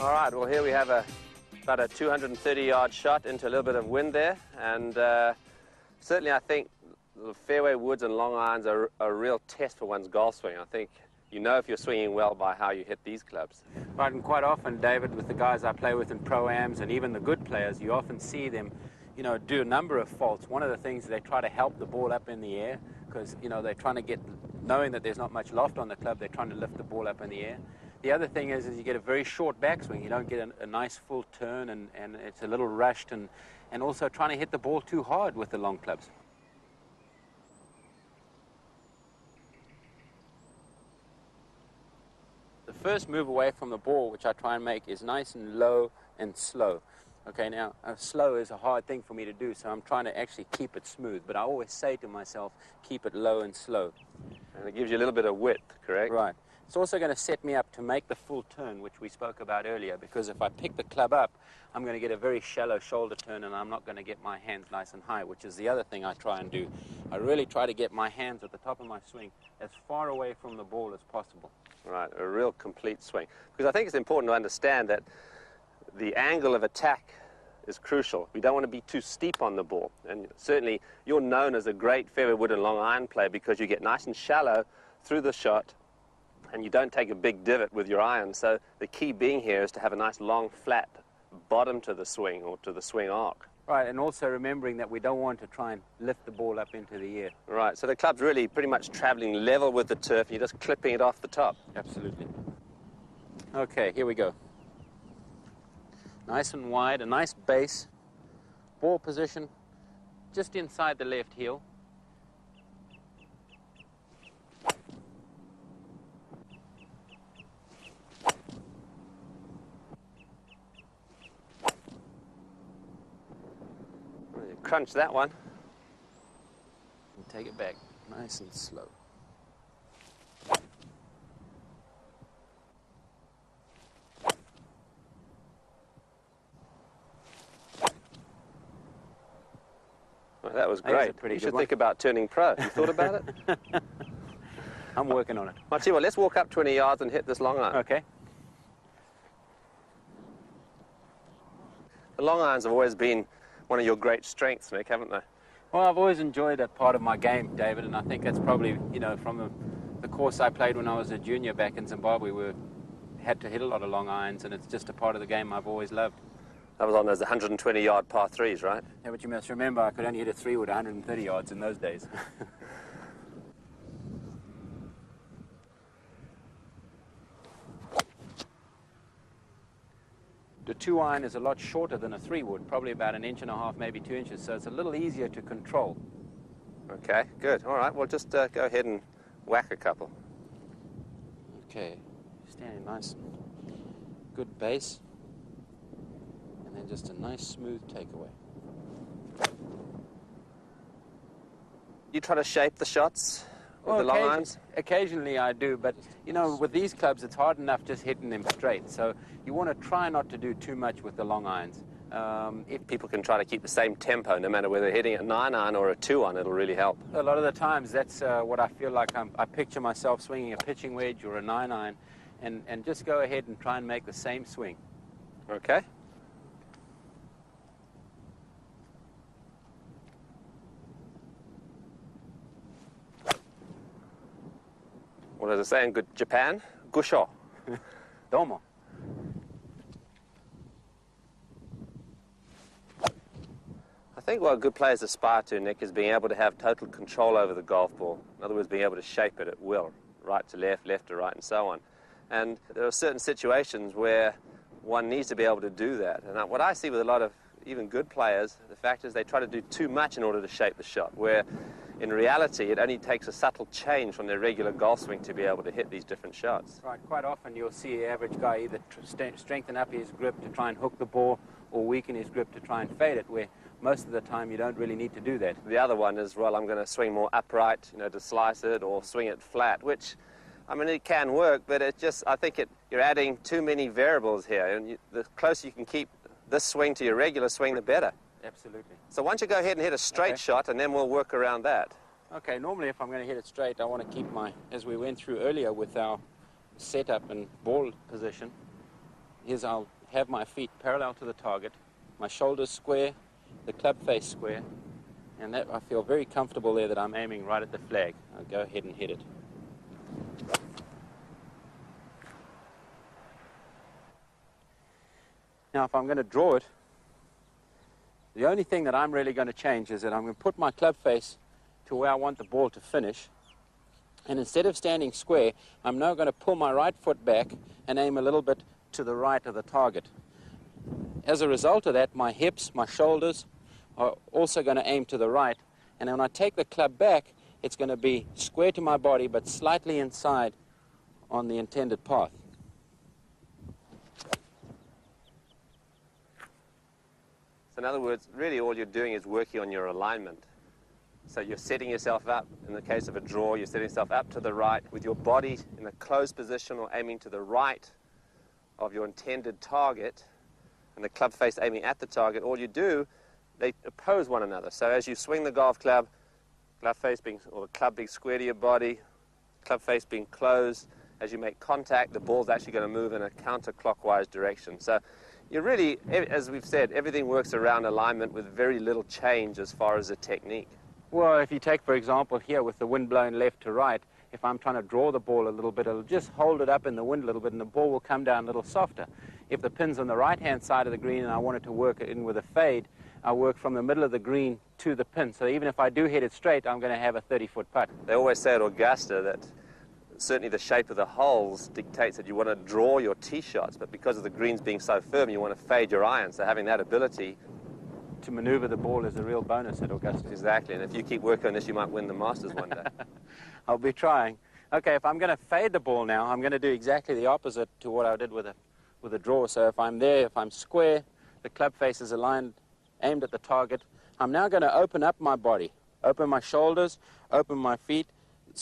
All right, well, here we have about a 230-yard shot into a little bit of wind there, and certainly I think the fairway woods and long irons are a real test for one's golf swing. I think you know if you're swinging well by how you hit these clubs. Right, and quite often, David, with the guys I play with in Pro-Ams and even the good players, you often see them, you know, do a number of faults. One of the things is they try to help the ball up in the air because, you know, they're trying to get, knowing that there's not much loft on the club, they're trying to lift the ball up in the air. The other thing is you get a very short backswing. You don't get a nice full turn, and it's a little rushed, and also trying to hit the ball too hard with the long clubs. The first move away from the ball, which I try and make, is nice and low and slow. Okay, now, slow is a hard thing for me to do, so I'm trying to actually keep it smooth. But I always say to myself, keep it low and slow. And it gives you a little bit of width, correct? Right. It's also going to set me up to make the full turn, which we spoke about earlier, because if I pick the club up, I'm going to get a very shallow shoulder turn, and I'm not going to get my hands nice and high, which is the other thing I try and do. I really try to get my hands at the top of my swing as far away from the ball as possible. Right, a real complete swing. Because I think it's important to understand that the angle of attack is crucial. We don't want to be too steep on the ball. And certainly you're known as a great fairway wood and long iron player because you get nice and shallow through the shot and you don't take a big divot with your iron. So the key being here is to have a nice long flat bottom to the swing or to the swing arc. Right, and also remembering that we don't want to try and lift the ball up into the air. Right, so the club's really pretty much traveling level with the turf. You're just clipping it off the top. Absolutely. Okay, here we go. Nice and wide, a nice base. Ball position just inside the left heel. Crunch that one. And take it back nice and slow. Well, that was great. You should think about turning pro. You thought about it? I'm working on it. I'll tell you what, let's walk up 20 yards and hit this long iron. Okay. The long irons have always been one of your great strengths, Nick, haven't they? Well, I've always enjoyed that part of my game, David, and I think that's probably, you know, from the course I played when I was a junior back in Zimbabwe, we had to hit a lot of long irons, and it's just a part of the game I've always loved. That was on those 120-yard par threes, right? Yeah, but you must remember I could only hit a 3 with 130 yards in those days. The 2-iron is a lot shorter than a 3-wood, probably about 1.5 inches, maybe 2 inches, so it's a little easier to control. Okay, good. All right, well, just go ahead and whack a couple. Okay, standing nice, good base, and then just a nice smooth takeaway. You try to shape the shots with the long irons? Occasionally I do, but, you know, with these clubs, it's hard enough just hitting them straight. So you want to try not to do too much with the long irons. If people can try to keep the same tempo, no matter whether they're hitting a 9-iron or a 2-iron, it'll really help. A lot of the times, that's what I feel like. I picture myself swinging a pitching wedge or a 9-iron, and just go ahead and try and make the same swing. Okay. What does it say in good Japan? Gusho. Domo. I think what good players aspire to, Nick, is being able to have total control over the golf ball. In other words, being able to shape it at will, right to left, left to right, and so on. And there are certain situations where one needs to be able to do that. And what I see with a lot of even good players, the fact is they try to do too much in order to shape the shot, where in reality, it only takes a subtle change from their regular golf swing to be able to hit these different shots. Right, quite often you'll see the average guy either strengthen up his grip to try and hook the ball or weaken his grip to try and fade it, where most of the time you don't really need to do that. The other one is, well, I'm going to swing more upright, you know, to slice it, or swing it flat, which, I mean, it can work, but it just, I think you're adding too many variables here, and the closer you can keep this swing to your regular swing, the better. Absolutely. So why don't you go ahead and hit a straight shot, and then we'll work around that. Okay, normally if I'm going to hit it straight, I want to keep my, as we went through earlier with our setup and ball position, is I'll have my feet parallel to the target, my shoulders square, the club face square, and that I feel very comfortable there that I'm aiming right at the flag. I'll go ahead and hit it. Now if I'm going to draw it, the only thing that I'm really going to change is that I'm going to put my club face to where I want the ball to finish, and instead of standing square, I'm now going to pull my right foot back and aim a little bit to the right of the target. As a result of that, my hips, my shoulders are also going to aim to the right, and when I take the club back, it's going to be square to my body but slightly inside on the intended path. So in other words, really all you're doing is working on your alignment. So you're setting yourself up, in the case of a draw, you're setting yourself up to the right with your body in a closed position or aiming to the right of your intended target, and the club face aiming at the target. All you do, they oppose one another. So as you swing the golf club, club face being, or the club being square to your body, club face being closed, as you make contact, the ball's actually going to move in a counterclockwise direction. So you really, as we've said, everything works around alignment with very little change as far as the technique. Well, if you take, for example, here with the wind blowing left to right, if I'm trying to draw the ball a little bit, it'll just hold it up in the wind a little bit and the ball will come down a little softer. If the pin's on the right-hand side of the green and I want it to work in with a fade, I work from the middle of the green to the pin. So even if I do hit it straight, I'm going to have a 30-foot putt. They always say at Augusta that certainly the shape of the holes dictates that you want to draw your tee shots, but because of the greens being so firm, you want to fade your irons. So having that ability to maneuver the ball is a real bonus at Augusta. Exactly, and if you keep working on this, you might win the Masters one day. I'll be trying. Okay, if I'm going to fade the ball now, I'm going to do exactly the opposite to what I did with a draw. So if I'm there, if I'm square, the club face is aligned, aimed at the target, I'm now going to open up my body, open my shoulders, open my feet,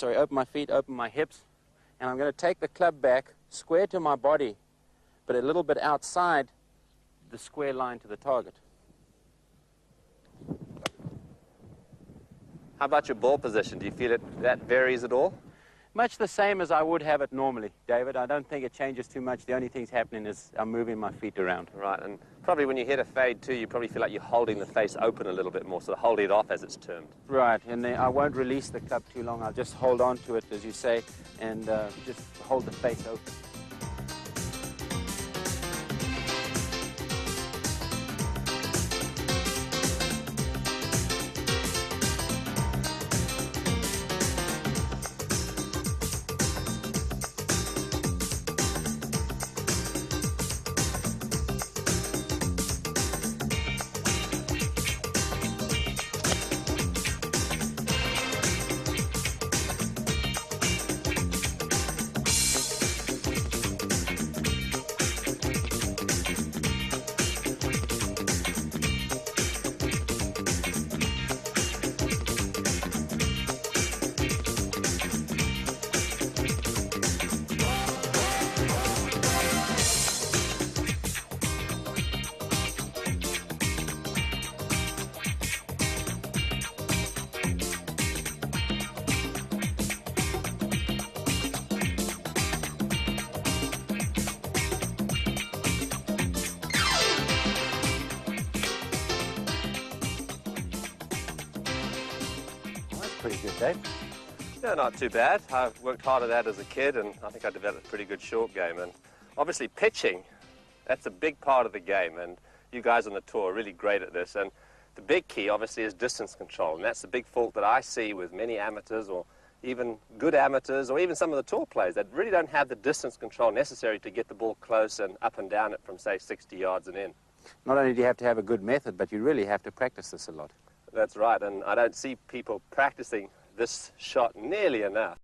open my hips, and I'm going to take the club back, square to my body, but a little bit outside the square line to the target. How about your ball position? Do you feel that varies at all? Much the same as I would have it normally, David. I don't think it changes too much. The only thing's happening is I'm moving my feet around. Right, and probably when you hit a fade too, you probably feel like you're holding the face open a little bit more, so holding it off as it's termed. Right, and then I won't release the club too long. I'll just hold on to it, as you say, and just hold the face open. Pretty good, Dave. Yeah, not too bad. I worked hard at that as a kid, and I think I developed a pretty good short game. And obviously pitching, that's a big part of the game, and you guys on the tour are really great at this. And the big key, obviously, is distance control, and that's the big fault that I see with many amateurs, or even good amateurs, or even some of the tour players that really don't have the distance control necessary to get the ball close and up and down it from, say, 60 yards and in. Not only do you have to have a good method, but you really have to practice this a lot. That's right, and I don't see people practicing this shot nearly enough.